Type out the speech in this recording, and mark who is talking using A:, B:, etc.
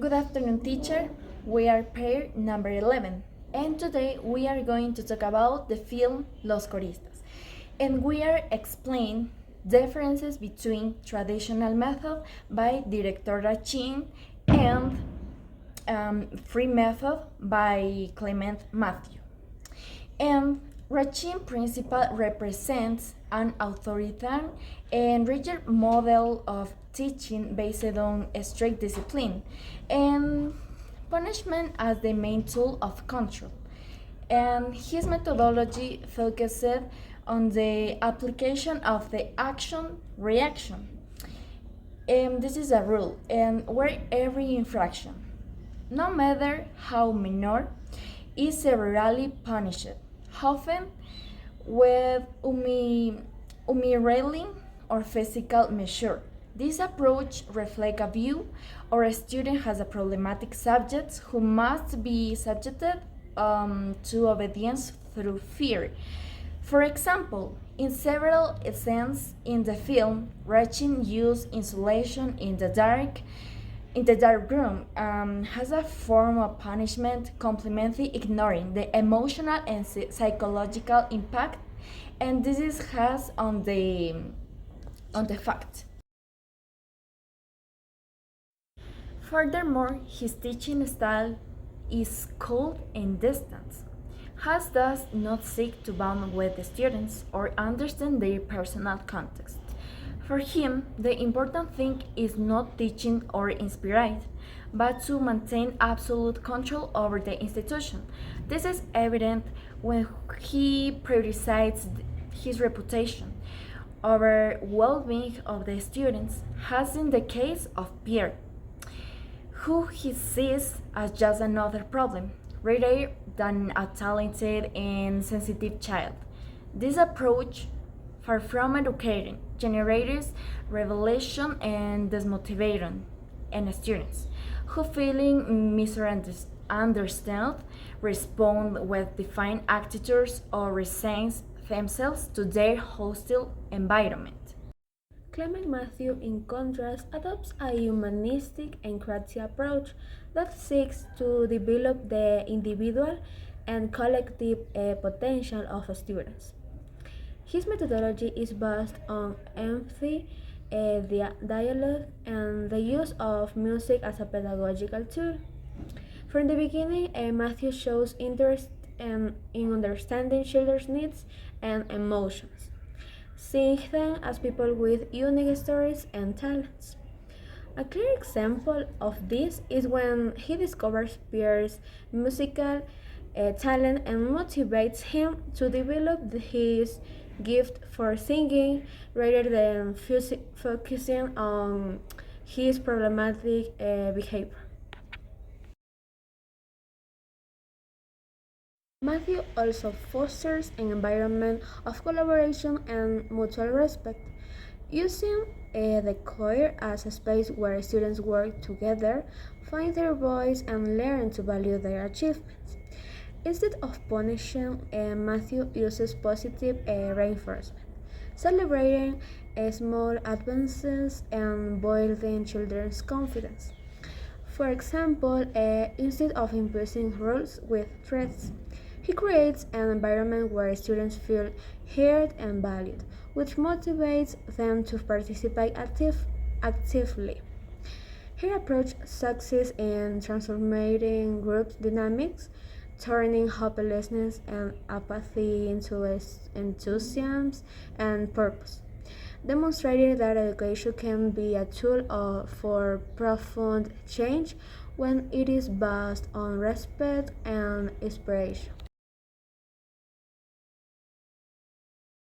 A: Good afternoon, teacher. We are pair number 11, and today we are going to talk about the film Los Coristas. And we are explain differences between traditional method by Director Rachin and free method by Clement Matthew. And Rachin principle represents an authoritarian and rigid model of teaching based on strict discipline and punishment as the main tool of control. And his methodology focused on the application of the action reaction. And this is a rule, and where every infraction, no matter how minor, is severely punished, often with humiliating or physical measure. This approach reflects a view or a student has a problematic subject who must be subjected to obedience through fear. For example, in several scenes in the film, Rachin used insulation in the dark room has a form of punishment completely ignoring the emotional and psychological impact, and this is has on the fact. Furthermore, his teaching style is cold and distant. Has does not seek to bond with the students or understand their personal context. For him, the important thing is not teaching or inspiring, but to maintain absolute control over the institution. This is evident when he prioritizes his reputation over well-being of the students, as in the case of Pierre, who he sees as just another problem, rather than a talented and sensitive child. This approach, far from educating, generates revelation and dismotivation in students who feeling misunderstood respond with defined attitudes or resign themselves to their hostile environment.
B: Clement Matthew, in contrast, adopts a humanistic and creative approach that seeks to develop the individual and collective potential of students. His methodology is based on empathy, dialogue, and the use of music as a pedagogical tool. From the beginning, Matthew shows interest in understanding children's needs and emotions, seeing them as people with unique stories and talents. A clear example of this is when he discovers Pierre's musical talent and motivates him to develop his gift for singing rather than focusing on his problematic behavior. Matthew also fosters an environment of collaboration and mutual respect, using the choir as a space where students work together, find their voice, and learn to value their achievements. Instead of punishing, Matthew uses positive reinforcement, celebrating small advances and building children's confidence. For example, instead of imposing rules with threats, he creates an environment where students feel heard and valued, which motivates them to participate actively. Her approach succeeds in transforming group dynamics, turning hopelessness and apathy into enthusiasm and purpose, demonstrating that education can be a tool for profound change when it is based on respect and inspiration.